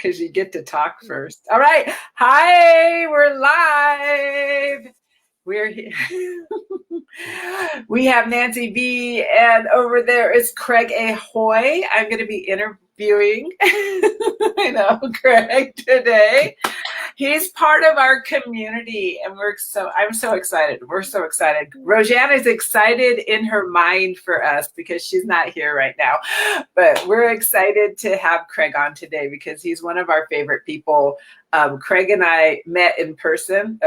because you get to talk first. All right. Hi, we're live. We're here. We have Nancy B, and over there is Craig Ahoy. I'm going to be interviewing, I know, Craig today. He's part of our community, and I'm so excited. We're so excited. Roseanne is excited in her mind for us because she's not here right now. But we're excited to have Craig on today because he's one of our favorite people. Craig and I met in person.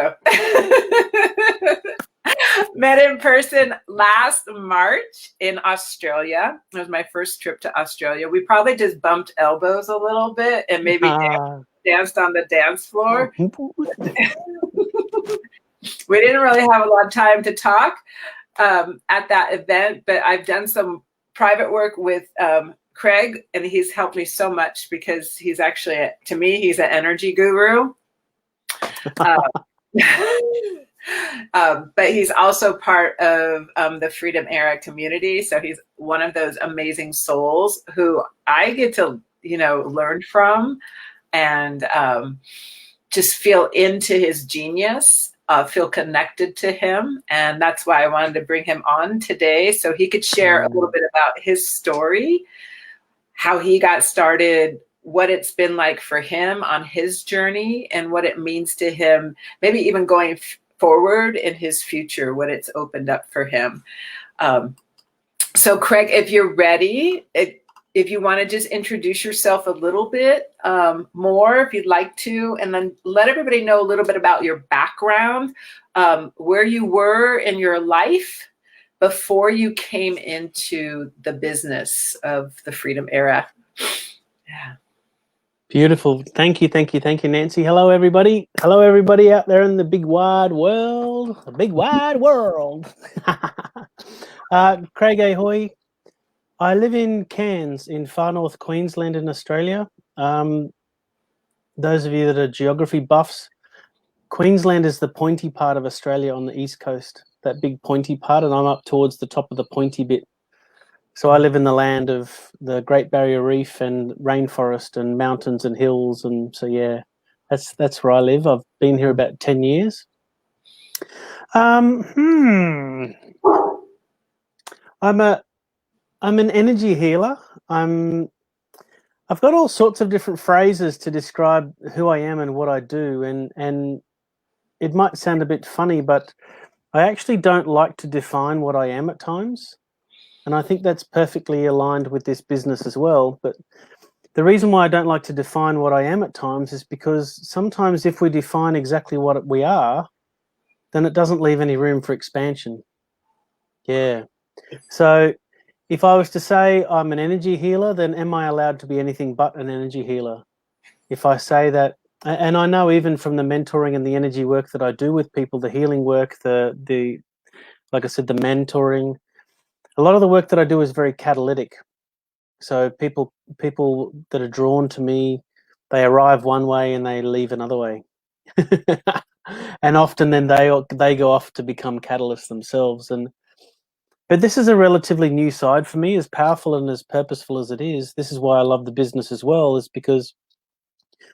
Met in person last March in Australia. It was my first trip to Australia. We probably just bumped elbows a little bit and maybe danced on the dance floor. We didn't really have a lot of time to talk at that event, but I've done some private work with Craig, and he's helped me so much because he's actually, to me, he's an energy guru. But he's also part of the Freedom Era community. So he's one of those amazing souls who I get to, learn from and just feel into his genius, feel connected to him. And that's why I wanted to bring him on today so he could share a little bit about his story, how he got started, what it's been like for him on his journey, and what it means to him, maybe even going forward in his future, what it's opened up for him. So Craig, if you're ready, if you want to just introduce yourself a little bit more, if you'd like to, and then let everybody know a little bit about your background, where you were in your life before you came into the business of the Freedom Era. Yeah. Beautiful. Thank you, Nancy. Hello, everybody. Hello, everybody out there in the big wide world. The big wide world. Craig Ahoy. I live in Cairns in far north Queensland in Australia. Those of you that are geography buffs, Queensland is the pointy part of Australia on the east coast, that big pointy part, and I'm up towards the top of the pointy bit. So I live in the land of the Great Barrier Reef and rainforest and mountains and hills, and so yeah, that's where I live. I've been here about 10 years. I'm an energy healer. I've got all sorts of different phrases to describe who I am and what I do, and it might sound a bit funny, but I actually don't like to define what I am at times. And I think that's perfectly aligned with this business as well. But the reason why I don't like to define what I am at times is because sometimes if we define exactly what we are, then it doesn't leave any room for expansion. Yeah. So if I was to say I'm an energy healer, then am I allowed to be anything but an energy healer? If I say that, and I know even from the mentoring and the energy work that I do with people, the healing work, the like I said, the mentoring, a lot of the work that I do is very catalytic. So people that are drawn to me, they arrive one way and they leave another way. And often then they go off to become catalysts themselves. But this is a relatively new side for me, as powerful and as purposeful as it is. This is why I love the business as well, is because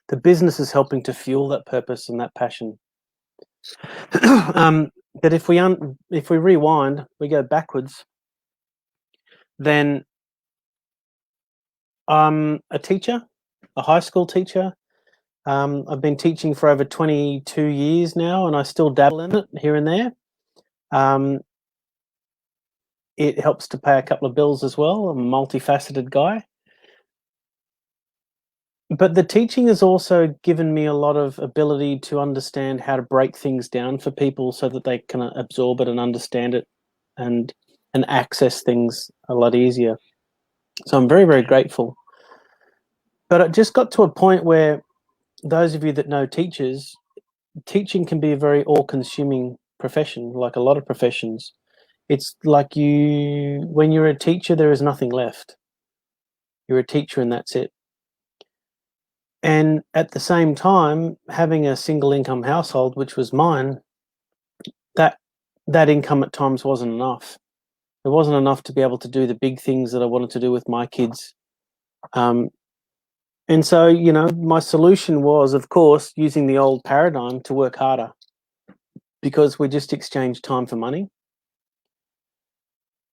the business is helping to fuel that purpose and that passion. But if we rewind, we go backwards, then I'm a teacher, a high school teacher. I've been teaching for over 22 years now, and I still dabble in it here and there. It helps to pay a couple of bills as well. I'm a multifaceted guy. But the teaching has also given me a lot of ability to understand how to break things down for people so that they can absorb it and understand it and access things a lot easier. So I'm very, very grateful. But it just got to a point where those of you that know teachers, teaching can be a very all-consuming profession, like a lot of professions. It's like when you're a teacher, there is nothing left. You're a teacher and that's it. And at the same time, having a single income household, which was mine, that income at times wasn't enough. It wasn't enough to be able to do the big things that I wanted to do with my kids. And And so, you know, my solution was, of course, using the old paradigm to work harder, because we just exchanged time for money.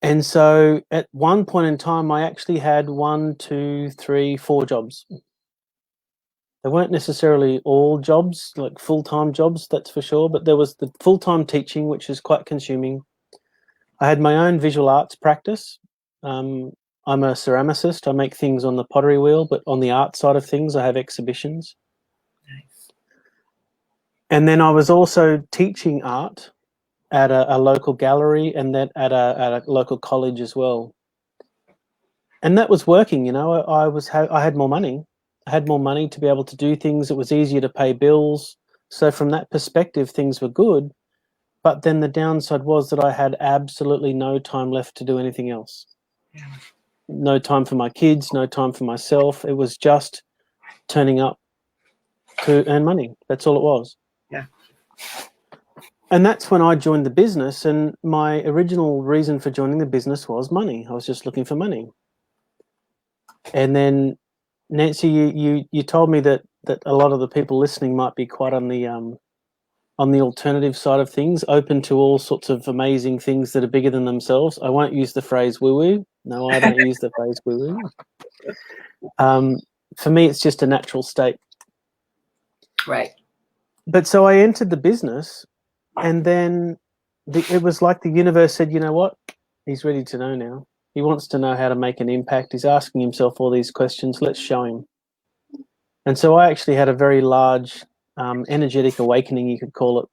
And so at one point in time, I actually had 1, 2, 3, 4 jobs. They weren't necessarily all jobs, like full-time jobs, that's for sure, but there was the full-time teaching, which is quite consuming. I had my own visual arts practice. I'm a ceramicist. I make things on the pottery wheel, but on the art side of things, I have exhibitions. Nice. And then I was also teaching art at a local gallery, and then at a local college as well. And that was working, you know. I had more money. I had more money to be able to do things. It was easier to pay bills. So from that perspective, things were good. But then the downside was that I had absolutely no time left to do anything else. Yeah. No time for my kids, no time for myself. It was just turning up to earn money. That's all it was. Yeah. And that's when I joined the business. And my original reason for joining the business was money. I was just looking for money. And then, Nancy, you told me that a lot of the people listening might be quite on the alternative side of things, open to all sorts of amazing things that are bigger than themselves. I won't use the phrase woo-woo. No, I don't use the phrase woo-woo. For me, it's just a natural state. Right. But so I entered the business, and then it was like the universe said, you know what? He's ready to know now. He wants to know how to make an impact. He's asking himself all these questions. Let's show him. And so I actually had a very large energetic awakening, you could call it,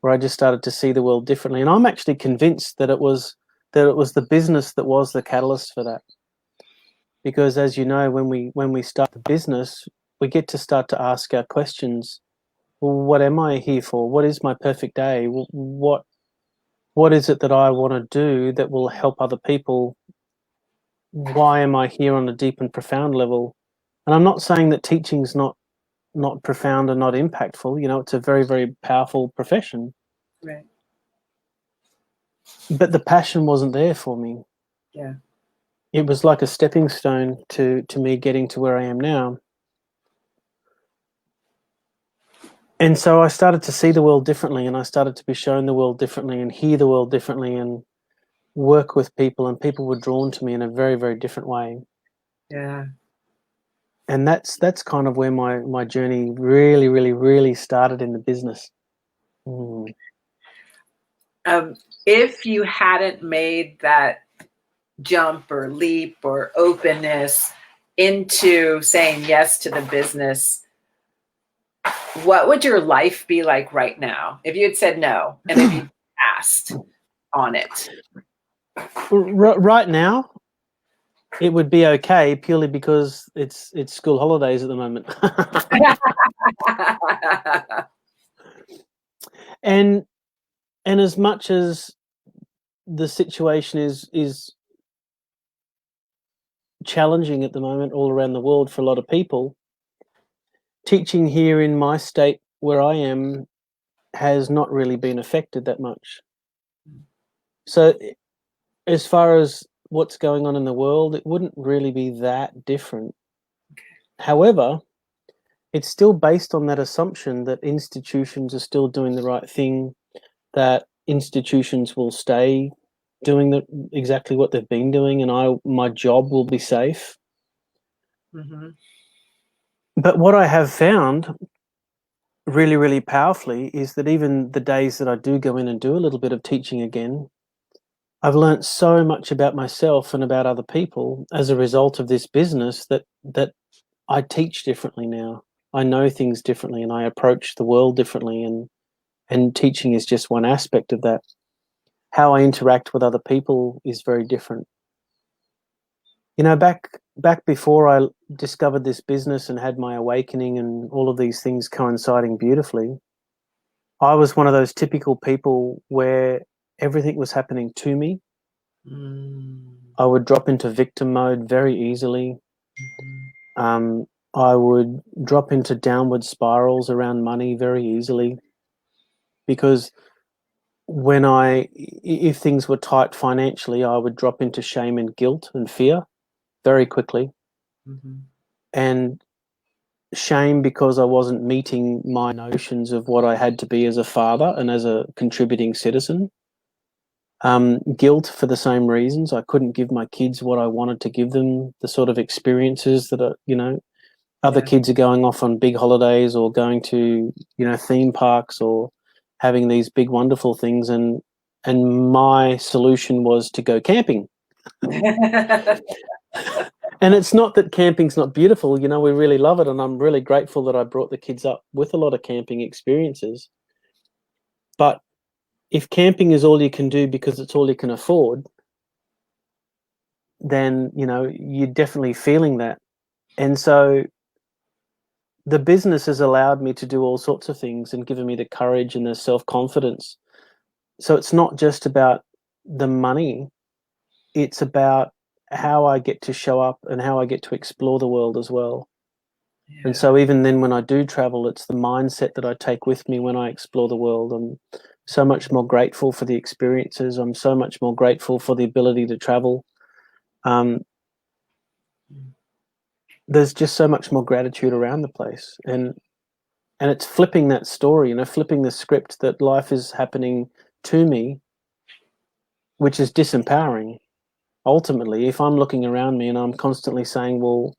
where I just started to see the world differently. And I'm actually convinced that it was the business that was the catalyst for that. Because as you know, when we start the business, we get to start to ask our questions. Well, what am I here for? What is my perfect day? What is it that I want to do that will help other people? Why am I here on a deep and profound level? And I'm not saying that teaching's not profound and not impactful. You know, it's a very, very powerful profession. Right. But the passion wasn't there for me. Yeah. It was like a stepping stone to me getting to where I am now. And so I started to see the world differently, and I started to be shown the world differently and hear the world differently and work with people, and people were drawn to me in a very, very different way. Yeah. And that's kind of where my journey really, really, really started in the business. If you hadn't made that jump or leap or openness into saying yes to the business, what would your life be like right now if you had said no and if you passed on it? Right now, it would be okay purely because it's school holidays at the moment. and as much as the situation is challenging at the moment all around the world for a lot of people, teaching here in my state where I am has not really been affected that much. So as far as what's going on in the world, it wouldn't really be that different. However, it's still based on that assumption that institutions are still doing the right thing, that institutions will stay doing exactly what they've been doing, and my job will be safe. Mm-hmm. But what I have found really, really powerfully is that even the days that I do go in and do a little bit of teaching again, I've learned so much about myself and about other people as a result of this business that I teach differently now. I know things differently, and I approach the world differently, and teaching is just one aspect of that. How I interact with other people is very different. You know, back before I discovered this business and had my awakening and all of these things coinciding beautifully, I was one of those typical people where everything was happening to me. I would drop into victim mode very easily. I would drop into downward spirals around money very easily, because if things were tight financially, I would drop into shame and guilt and fear very quickly. And shame because I wasn't meeting my notions of what I had to be as a father and as a contributing citizen. Guilt for the same reasons. I couldn't give my kids what I wanted to give them, the sort of experiences that are, other Yeah. kids are going off on big holidays or going to, theme parks or having these big wonderful things, and my solution was to go camping. And it's not that camping's not beautiful, we really love it, and I'm really grateful that I brought the kids up with a lot of camping experiences. But if camping is all you can do because it's all you can afford, then, you're definitely feeling that. And so the business has allowed me to do all sorts of things and given me the courage and the self-confidence. So it's not just about the money, it's about how I get to show up and how I get to explore the world as well. And Yeah. so even then, when I do travel, it's the mindset that I take with me when I explore the world. I'm so much more grateful for the experiences. I'm so much more grateful for the ability to travel. There's just so much more gratitude around the place. And it's flipping that story, flipping the script that life is happening to me, which is disempowering. Ultimately, if I'm looking around me and I'm constantly saying, well,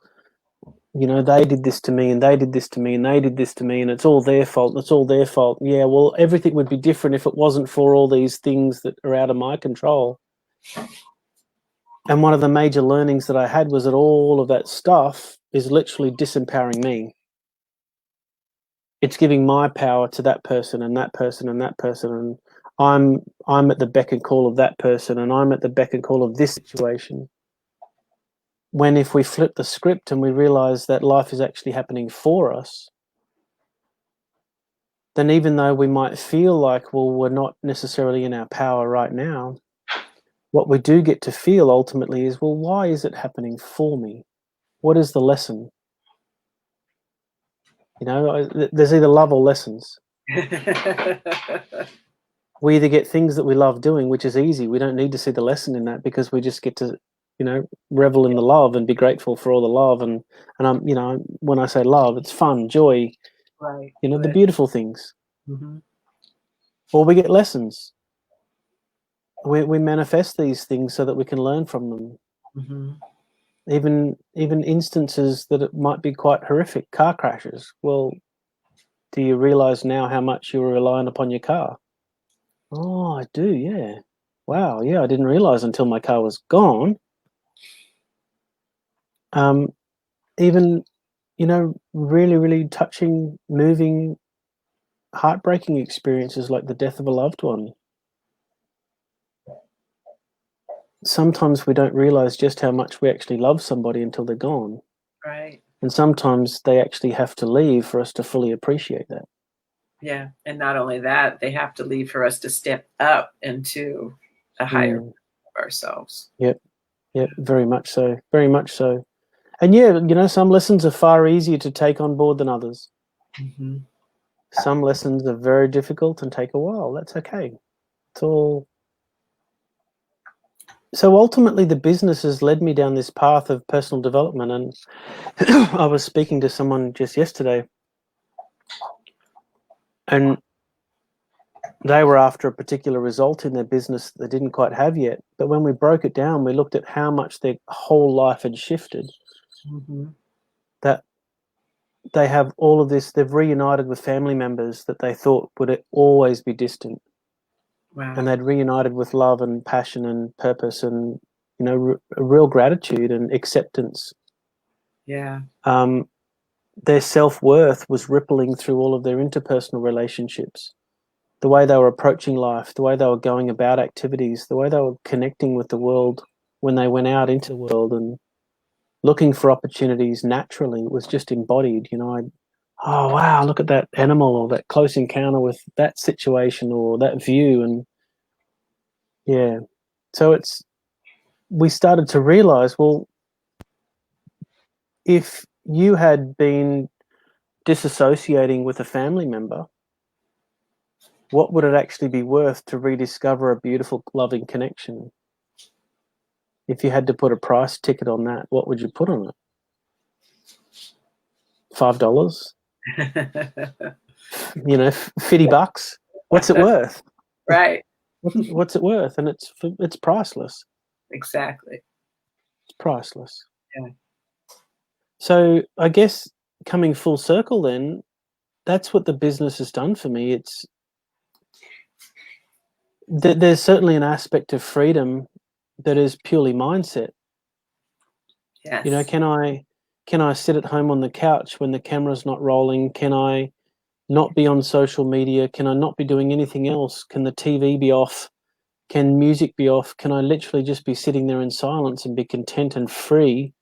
they did this to me and they did this to me and they did this to me and it's all their fault, it's all their fault. Yeah, well, everything would be different if it wasn't for all these things that are out of my control. And one of the major learnings that I had was that all of that stuff is literally disempowering me. It's giving my power to that person and that person and that person, and I'm at the beck and call of that person, and I'm at the beck and call of this situation. When if we flip the script and we realize that life is actually happening for us, then even though we might feel like, well, we're not necessarily in our power right now, what we do get to feel ultimately is, well, why is it happening for me? What is the lesson? There's either love or lessons. We either get things that we love doing, which is easy. We don't need to see the lesson in that because we just get to, revel in the love and be grateful for all the love. And I'm, when I say love, it's fun, joy, Right. the beautiful things. Mm-hmm. Or we get lessons. We manifest these things so that we can learn from them. Mm-hmm. Even instances that it might be quite horrific, car crashes. Well, do you realize now how much you were relying upon your car? Oh, I do, yeah. Wow, yeah, I didn't realize until my car was gone. Even, really, really touching, moving, heartbreaking experiences like the death of a loved one. Sometimes we don't realize just how much we actually love somebody until they're gone. Right. And sometimes they actually have to leave for us to fully appreciate that. Yeah. And not only that, they have to leave for us to step up into a higher of ourselves. Yep. Very much so. Very much so. And yeah, some lessons are far easier to take on board than others. Mm-hmm. Some lessons are very difficult and take a while. That's okay. It's all. So ultimately, the business has led me down this path of personal development. And I was speaking to someone just yesterday, and they were after a particular result in their business that they didn't quite have yet. But when we broke it down, we looked at how much their whole life had shifted. Mm-hmm. That they have all of this, they've reunited with family members that they thought would always be distant. Wow. And they'd reunited with love and passion and purpose and, a real gratitude and acceptance. Yeah. Their self-worth was rippling through all of their interpersonal relationships, the way they were approaching life, the way they were going about activities, the way they were connecting with the world when they went out into the world and looking for opportunities naturally. It was just embodied. Oh, wow, look at that animal or that close encounter with that situation or that view. And yeah, so we started to realize, well, if you had been disassociating with a family member, what would it actually be worth to rediscover a beautiful, loving connection? If you had to put a price ticket on that, what would you put on it? $5, $50. What's it worth? Right. What's it worth? And it's priceless. Exactly. It's priceless. Yeah. So I guess coming full circle then, that's what the business has done for me. There's certainly an aspect of freedom that is purely mindset. Yes. Can I sit at home on the couch when the camera's not rolling? Can I not be on social media? Can I not be doing anything else? Can the TV be off? Can music be off? Can I literally just be sitting there in silence and be content and free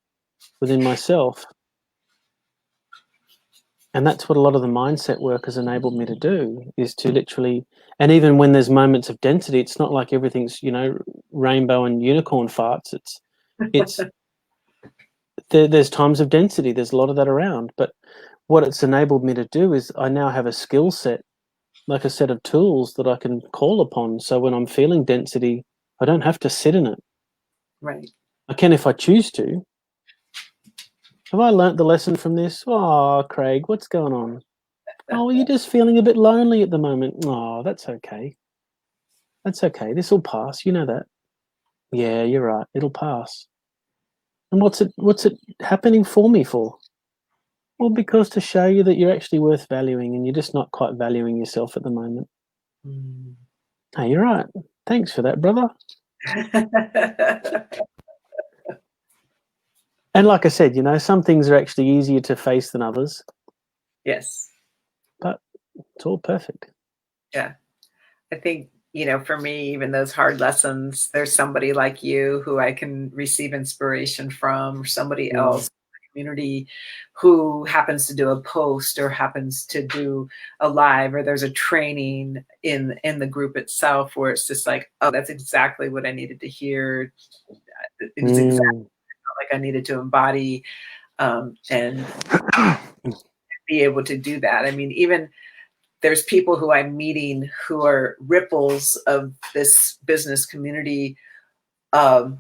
within myself? And that's what a lot of the mindset work has enabled me to do, is to literally, and even when there's moments of density, it's not like everything's, rainbow and unicorn farts. It's there's times of density. There's a lot of that around. But what it's enabled me to do is I now have a skill set, like a set of tools that I can call upon. So when I'm feeling density, I don't have to sit in it. Right. I can if I choose to. Have I learnt the lesson from this? Oh, Craig, what's going on? Oh, you're just feeling a bit lonely at the moment. Oh, that's okay. That's okay. This will pass. You know that. Yeah, you're right. It'll pass. And what's it happening for me for? Well, because to show you that you're actually worth valuing and you're just not quite valuing yourself at the moment. Mm. Hey, you're right. Thanks for that, brother. And like I said, some things are actually easier to face than others. Yes. But it's all perfect. Yeah. I think, for me, even those hard lessons, there's somebody like you who I can receive inspiration from, or somebody else in the community who happens to do a post or happens to do a live, or there's a training in the group itself where it's just like, oh, that's exactly what I needed to hear. It's exactly like I needed to embody, and be able to do that. I mean, even there's people who I'm meeting who are ripples of this business community, who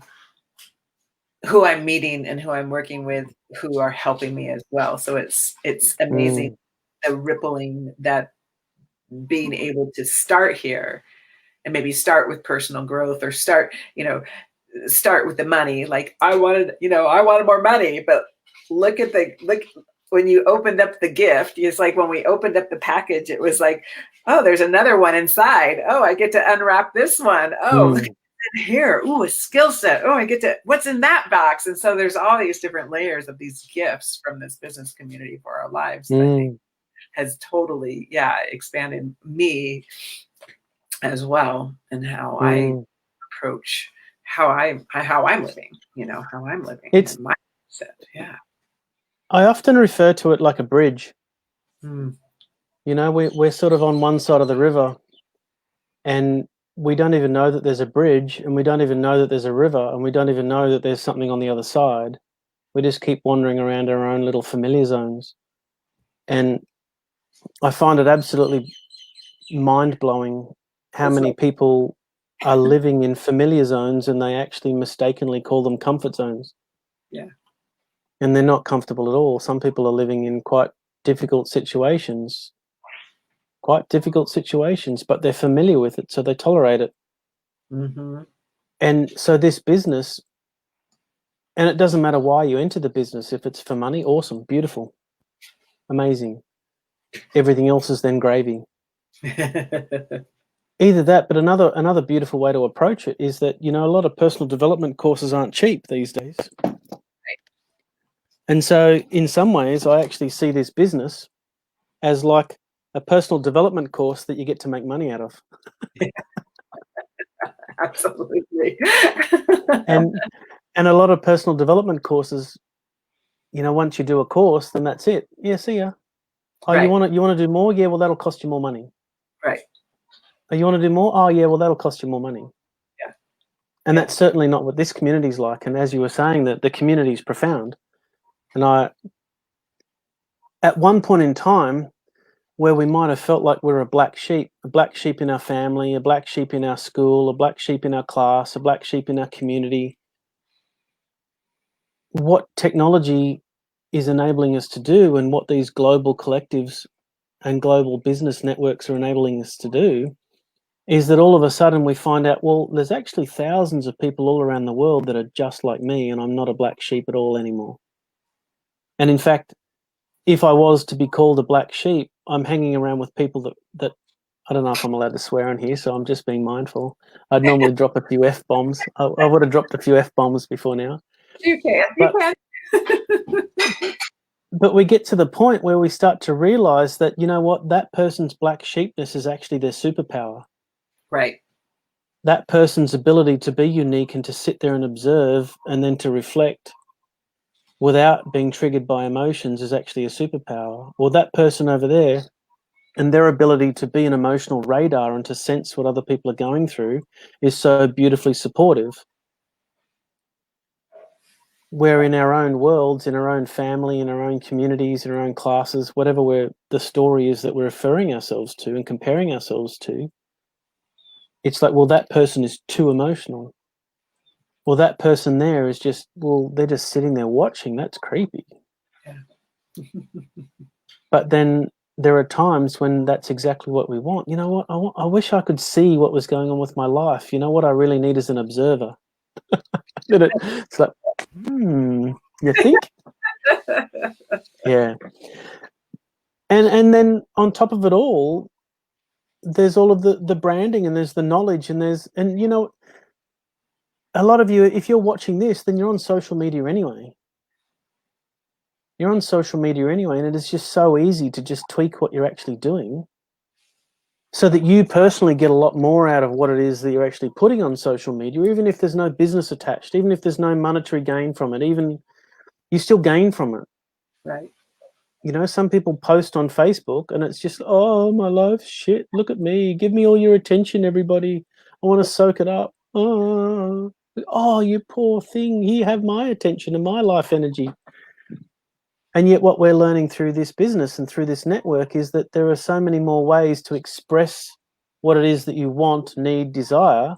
I'm meeting and who I'm working with, who are helping me as well. So it's amazing the rippling that being able to start here and maybe start with personal growth, or start with the money. Like I wanted more money, but look when you opened up the gift. It's like when we opened up the package, it was like, oh, there's another one inside. Oh, I get to unwrap this one. Oh, look in here. Ooh, a skill set. Oh, I get to, what's in that box? And so there's all these different layers of these gifts from this business community for our lives that I think has totally, expanded me as well, and how I approach how I'm living, how I'm living. It's my mindset. Yeah. I often refer to it like a bridge. Mm. We're sort of on one side of the river, and we don't even know that there's a bridge, and we don't even know that there's a river, and we don't even know that there's something on the other side. We just keep wandering around our own little familiar zones. And I find it absolutely mind-blowing how many people are living in familiar zones, and they actually mistakenly call them comfort zones. Yeah. And they're not comfortable at all. Some people are living in quite difficult situations, but they're familiar with it, so they tolerate it. Mm-hmm. And so this business, and it doesn't matter why you enter the business. If it's for money, awesome, beautiful, amazing. Everything else is then gravy. Either that, but another beautiful way to approach it is that, a lot of personal development courses aren't cheap these days. Right. And so in some ways, I actually see this business as like a personal development course that you get to make money out of. Absolutely. and a lot of personal development courses, once you do a course, then that's it. Yeah, see ya. Oh, right. You want to do more? Yeah, well, that'll cost you more money. Right. Oh, you want to do more? Oh, yeah, well, that'll cost you more money. Yeah. And that's certainly not what this community is like. And as you were saying, that the community is profound. And at one point in time, where we might have felt like we're a black sheep in our family, a black sheep in our school, a black sheep in our class, a black sheep in our community, what technology is enabling us to do, and what these global collectives and global business networks are enabling us to do, is that all of a sudden we find out, well, there's actually thousands of people all around the world that are just like me, and I'm not a black sheep at all anymore. And in fact, if I was to be called a black sheep, I'm hanging around with people that I don't know if I'm allowed to swear on here, so I'm just being mindful. I'd normally drop a few F-bombs. I would have dropped a few F-bombs before now. You can. But, You can. but we get to the point where we start to realize that, you know what, that person's black sheepness is actually their superpower. Right. That person's ability to be unique and to sit there and observe and then to reflect without being triggered by emotions is actually a superpower. Or that person over there and their ability to be an emotional radar and to sense what other people are going through is so beautifully supportive. Where in our own worlds, in our own family, in our own communities, in our own classes, whatever the story is that we're referring ourselves to and comparing ourselves to, it's like, well, that person is too emotional. Well, that person there is just, well, they're just sitting there watching. That's creepy. Yeah. But then there are times when that's exactly what we want. You know what? I wish I could see what was going on with my life. You know what I really need is an observer. It's like, you think? Yeah. And then on top of it all, there's all of the branding and there's the knowledge and you know, a lot of you, if you're watching this, then you're on social media anyway. You're on social media anyway, and it is just so easy to just tweak what you're actually doing so that you personally get a lot more out of what it is that you're actually putting on social media, even if there's no business attached, even if there's no monetary gain from it, even you still gain from it. Right. You know, some people post on Facebook and it's just, oh, my life, shit, look at me. Give me all your attention, everybody. I want to soak it up. Oh, you poor thing. Here, have my attention and my life energy. And yet what we're learning through this business and through this network is that there are so many more ways to express what it is that you want, need, desire,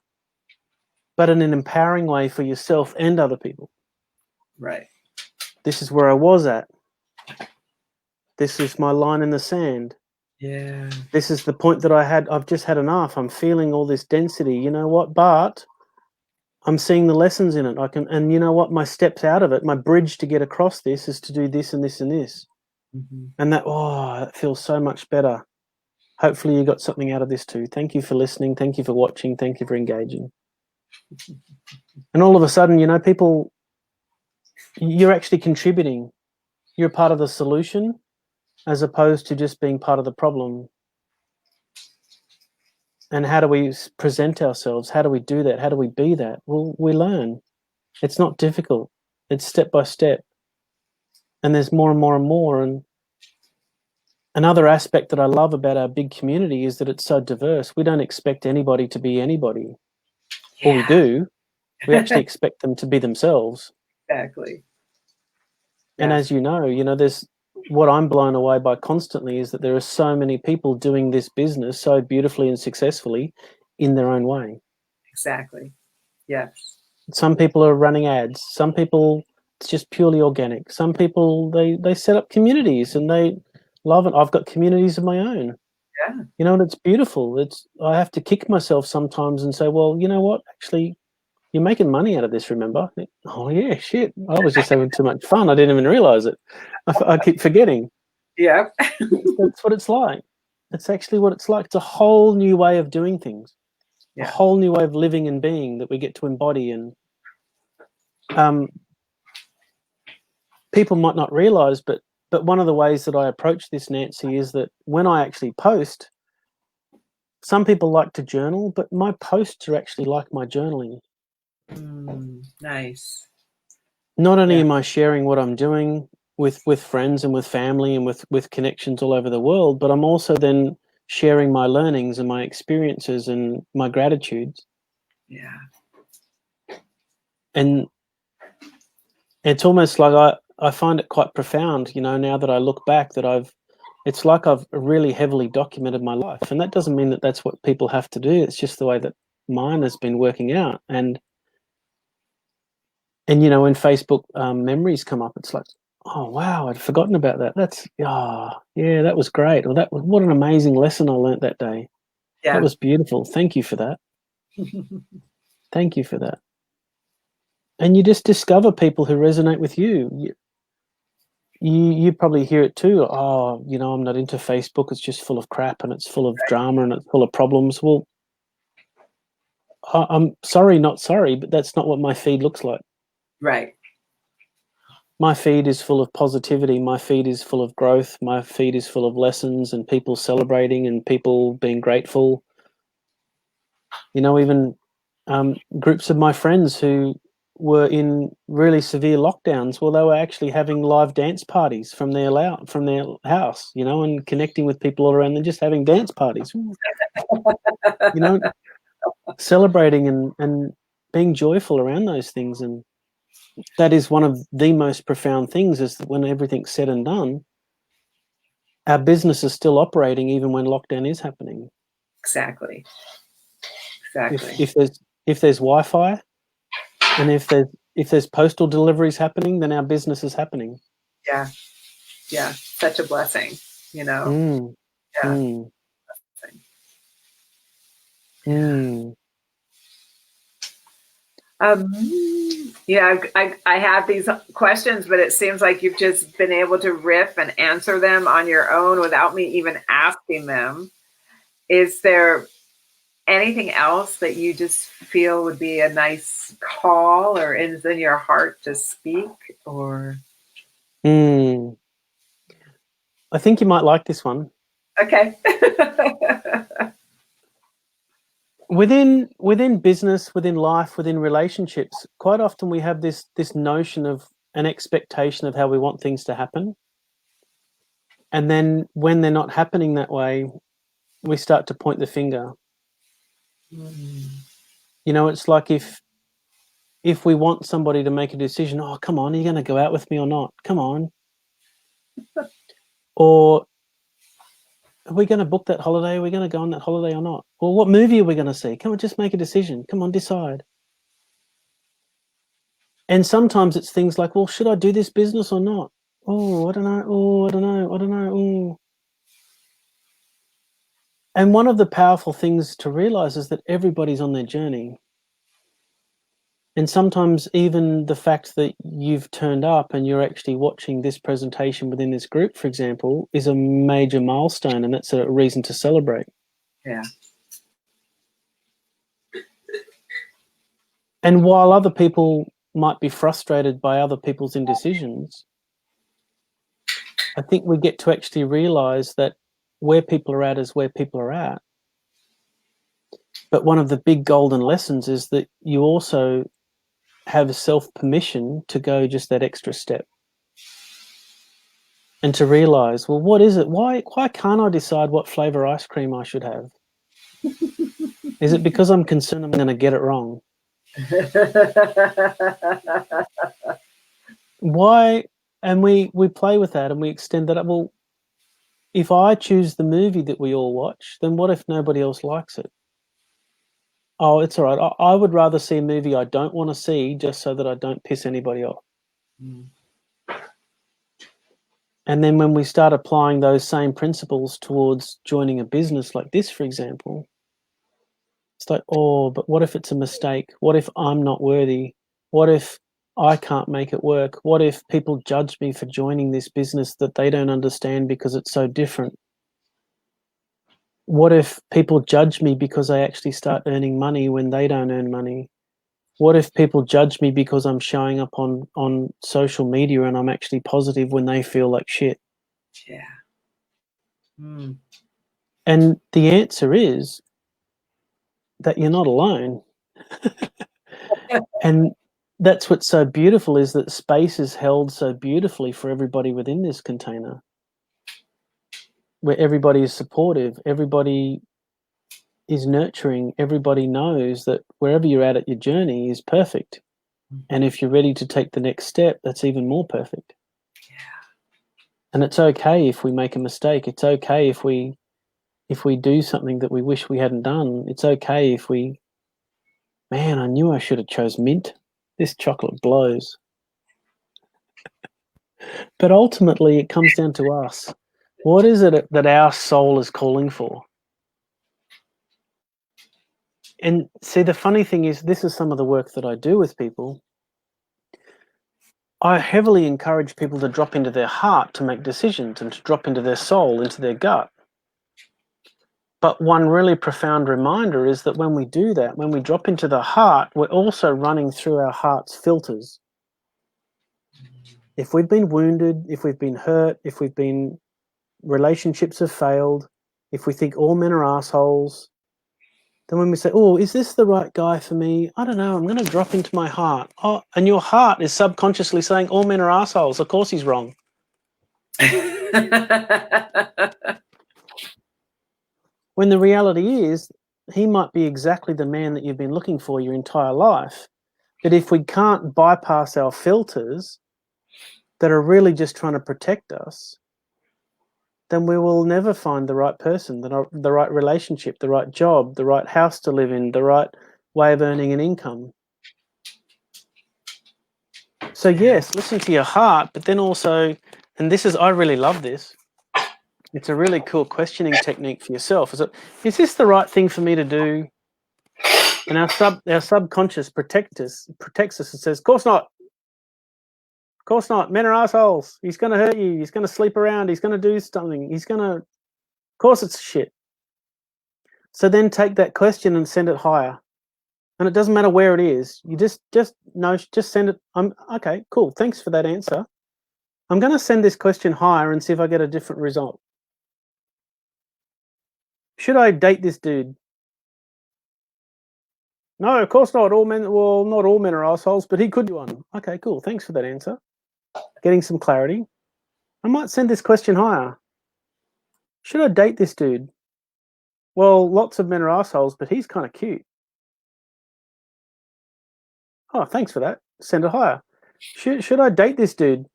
but in an empowering way for yourself and other people. Right. This is where I was at. This is my line in the sand. Yeah. This is the point that I've just had enough. I'm feeling all this density, you know what? But I'm seeing the lessons in it. And you know what? My steps out of it, my bridge to get across this is to do this and this and this. Mm-hmm. And that feels so much better. Hopefully you got something out of this too. Thank you for listening. Thank you for watching. Thank you for engaging. And all of a sudden, you know, people, you're actually contributing. You're part of the solution as opposed to just being part of the problem. And how do we present ourselves? How do we do that? How do we be that? Well, we learn. It's not difficult. It's step by step. And there's more and more and more. And another aspect that I love about our big community is that it's so diverse. We don't expect anybody to be anybody. Yeah. Or we do. We actually expect them to be themselves. Exactly. And Yeah. as you know, there's what I'm blown away by constantly is that there are so many people doing this business so beautifully and successfully in their own way. Exactly. Yes. Some people are running ads. Some people, it's just purely organic. Some people, they set up communities and they love it. I've got communities of my own. Yeah. You know, and it's beautiful. I have to kick myself sometimes and say, well, you know what? Actually, you're making money out of this, remember? Oh, yeah, shit. I was just having too much fun. I didn't even realize it. I keep forgetting. Yeah. That's what it's like. It's actually what it's like. It's a whole new way of doing things, a whole new way of living and being that we get to embody. And people might not realize, but one of the ways that I approach this, Nancy, is that when I actually post, some people like to journal, but my posts are actually like my journaling. Nice. Not only am I sharing what I'm doing with friends and with family and with connections all over the world, but I'm also then sharing my learnings and my experiences and my gratitudes. Yeah. And it's almost like I find it quite profound, you know, now that I look back, that it's like I've really heavily documented my life. And that doesn't mean that that's what people have to do. It's just the way that mine has been working out. And you know, when Facebook memories come up, it's like, Oh wow, I'd forgotten about that. That's yeah, that was great. Well, what an amazing lesson I learnt that day. That Yeah. was beautiful. Thank you for that. Thank you for that. And you just discover people who resonate with you. You probably hear it too. Oh, I'm not into Facebook. It's just full of crap and it's full of drama and it's full of problems. Well, I'm sorry, not sorry, but that's not what my feed looks like. Right. My feed is full of positivity. My feed is full of growth. My feed is full of lessons and people celebrating and people being grateful. Even groups of my friends who were in really severe lockdowns. Well, they were actually having live dance parties from their house, and connecting with people all around and just having dance parties, celebrating and being joyful around those things. And that is one of the most profound things, is that when everything's said and done, our business is still operating even when lockdown is happening. Exactly. Exactly. If there's Wi-Fi and if there's postal deliveries happening, then our business is happening. Yeah. Yeah. Such a blessing, Yeah. Mm. Mm. I have these questions, but it seems like you've just been able to riff and answer them on your own without me even asking them. Is there anything else that you just feel would be a nice call or is in your heart to speak? Or I think you might like this one. okay. Within business, within life, within relationships, quite often we have this notion of an expectation of how we want things to happen. And then when they're not happening that way, we start to point the finger. It's like if we want somebody to make a decision, oh, come on, are you going to go out with me or not? Come on. Or are we going to book that holiday? Are we going to go on that holiday or not? Or what movie are we going to see? Come on, just make a decision. Come on, decide. And sometimes it's things like, well, should I do this business or not? Oh, I don't know. Oh, I don't know. I don't know. Oh. And one of the powerful things to realize is that everybody's on their journey. And sometimes even the fact that you've turned up and you're actually watching this presentation within this group, for example, is a major milestone, and that's a reason to celebrate. Yeah. And while other people might be frustrated by other people's indecisions, I think we get to actually realize that where people are at is where people are at. But one of the big golden lessons is that you also have self-permission to go just that extra step. And to realize, well, what is it? Why can't I decide what flavor ice cream I should have? Is it because I'm concerned I'm going to get it wrong? Why? And we play with that and we extend that up. Well, if I choose the movie that we all watch, then what if nobody else likes it? Oh, it's all right. I would rather see a movie I don't want to see just so that I don't piss anybody off. And then when we start applying those same principles towards joining a business like this, for example, it's like, oh, but what if it's a mistake? What if I'm not worthy? What if I can't make it work? What if people judge me for joining this business that they don't understand because it's so different? What if people judge me because I actually start earning money when they don't earn money? What if people judge me because I'm showing up on social media and I'm actually positive when they feel like shit? Yeah. And the answer is that you're not alone. And that's what's so beautiful, is that space is held so beautifully for everybody within this container, where everybody is supportive, everybody is nurturing, everybody knows that wherever you're at your journey is perfect. And if you're ready to take the next step, that's even more perfect. And it's okay if we make a mistake. It's okay if we do something that we wish we hadn't done. It's okay if man, I knew I should have chose mint. This chocolate blows. But ultimately, it comes down to us. What is it that our soul is calling for? And see, the funny thing is, this is some of the work that I do with people. I heavily encourage people to drop into their heart to make decisions and to drop into their soul, into their gut. But one really profound reminder is that when we do that, when we drop into the heart, we're also running through our heart's filters. If we've been wounded, if we've been hurt, if we've been relationships have failed, if we think all men are assholes, then when we say, oh, is this the right guy for me? I don't know, I'm going to drop into my heart. Oh, and your heart is subconsciously saying all men are assholes. Of course he's wrong. When the reality is, he might be exactly the man that you've been looking for your entire life. But if we can't bypass our filters that are really just trying to protect us, then we will never find the right person, the right relationship, the right job, the right house to live in, the right way of earning an income. So yes, listen to your heart, but then also, and this is, I really love this, it's a really cool questioning technique for yourself. Is this the right thing for me to do? And our subconscious protects us and says, of course not. Of course not. Men are assholes. He's going to hurt you. He's going to sleep around. He's going to do something. Of course it's shit. So then take that question and send it higher. And it doesn't matter where it is. You just send it. Okay, cool. Thanks for that answer. I'm going to send this question higher and see if I get a different result. Should I date this dude? No, of course not. Not all men are assholes, but he could be one. Okay, cool. Thanks for that answer. Getting some clarity. I might send this question higher. Should I date this dude? Well, lots of men are assholes, but he's kind of cute. Oh, thanks for that. Send it higher. Should I date this dude?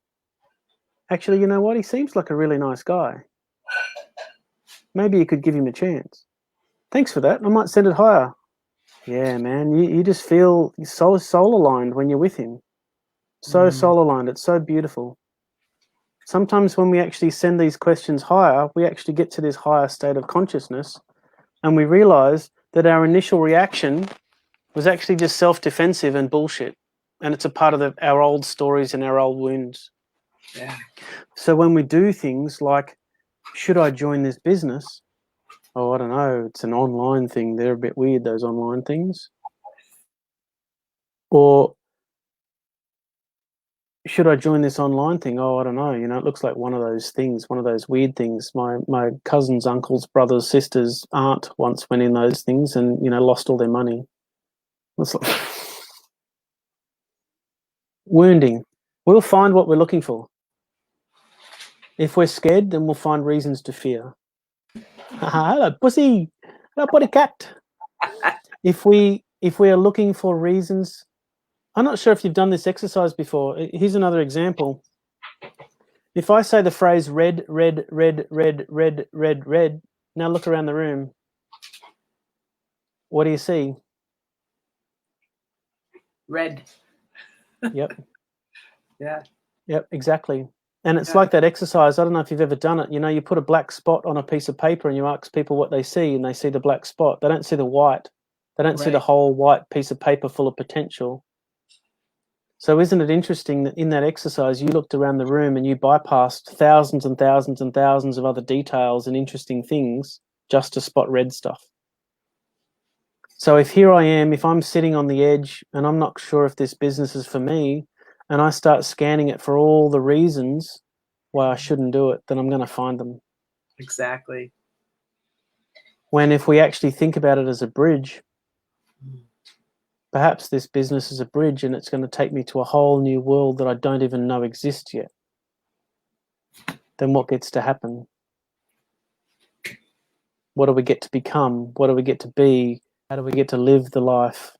Actually, you know what? He seems like a really nice guy. Maybe you could give him a chance. Thanks for that. I might send it higher. Yeah, man, you just feel so soul aligned when you're with him. So soul aligned. It's so beautiful. Sometimes when we actually send these questions higher, we actually get to this higher state of consciousness and we realize that our initial reaction was actually just self-defensive and bullshit. And it's a part of our old stories and our old wounds. Yeah. So when we do things like, should I join this business? Oh, I don't know. It's an online thing. They're a bit weird, those online things. Or should I join this online thing? Oh, I don't know. You know, it looks like one of those things, one of those weird things. My cousins, uncles, brothers, sisters, aunt once went in those things and, you know, lost all their money. It's like wounding. We'll find what we're looking for. If we're scared, then we'll find reasons to fear. Hello, pussy. Hello, potty cat. If we are looking for reasons, I'm not sure if you've done this exercise before. Here's another example. If I say the phrase red, red, red, red, red, red, red, now look around the room. What do you see? Red. Yep. Yeah. Yep, exactly. And it's like that exercise. I don't know if you've ever done it. You know, you put a black spot on a piece of paper and you ask people what they see, and they see the black spot. They don't see the white. They don't see the whole white piece of paper full of potential. So isn't it interesting that in that exercise, you looked around the room and you bypassed thousands and thousands and thousands of other details and interesting things just to spot red stuff? So if here I am, if I'm sitting on the edge and I'm not sure if this business is for me, and I start scanning it for all the reasons why I shouldn't do it, then I'm going to find them. Exactly. When if we actually think about it as a bridge, perhaps this business is a bridge and it's going to take me to a whole new world that I don't even know exists yet. Then what gets to happen? What do we get to become? What do we get to be? How do we get to live the life?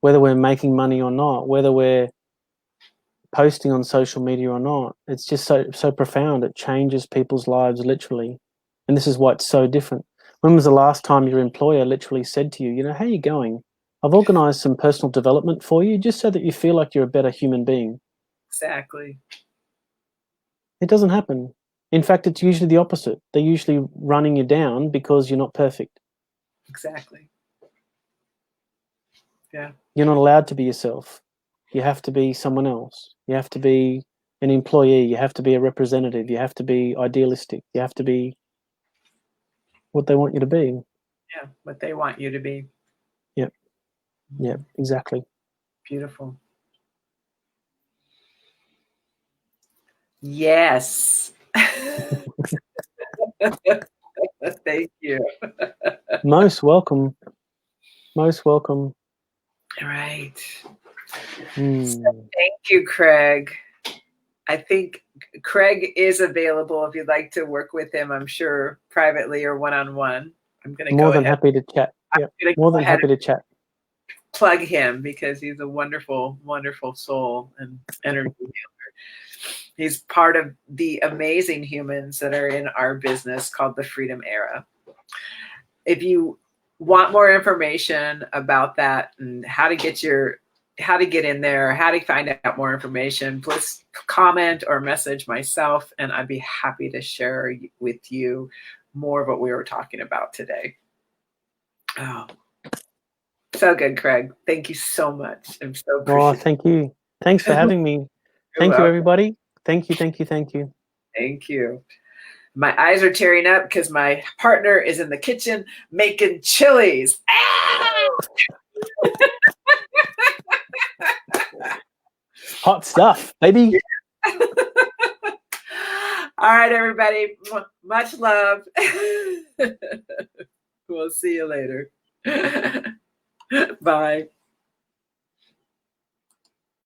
Whether we're making money or not, whether we're posting on social media or not, it's just so profound. It changes people's lives literally. And this is why it's so different. When was the last time your employer literally said to you, you know, how are you going? I've organized some personal development for you just so that you feel like you're a better human being. Exactly. It doesn't happen. In fact, it's usually the opposite. They're usually running you down because you're not perfect. Exactly. Yeah. You're not allowed to be yourself. You have to be someone else. You have to be an employee. You have to be a representative. You have to be idealistic. You have to be what they want you to be. Yeah. What they want you to be. Yep. Yep. Exactly. Beautiful. Yes. Thank you. Most welcome. Most welcome. All right. Mm. So thank you, Craig. I think Craig is available if you'd like to work with him, I'm sure, privately or one-on-one. I'm going to More go than ahead. happy to chat. Yep. I'm going to More go than ahead happy to chat. and plug him because he's a wonderful, wonderful soul and energy healer. He's part of the amazing humans that are in our business called the Freedom Era. If you want more information about that and how to get in there, how to find out more information, please comment or message myself, and I'd be happy to share with you more of what we were talking about today. Oh, so good, Craig. Thank you so much. I'm so appreciative. Thank you. Thanks for having me. Thank you, everybody. Thank you, thank you, thank you. Thank you. My eyes are tearing up because my partner is in the kitchen making chilies. Hot stuff, baby. All right, everybody. Much love. We'll see you later. Bye.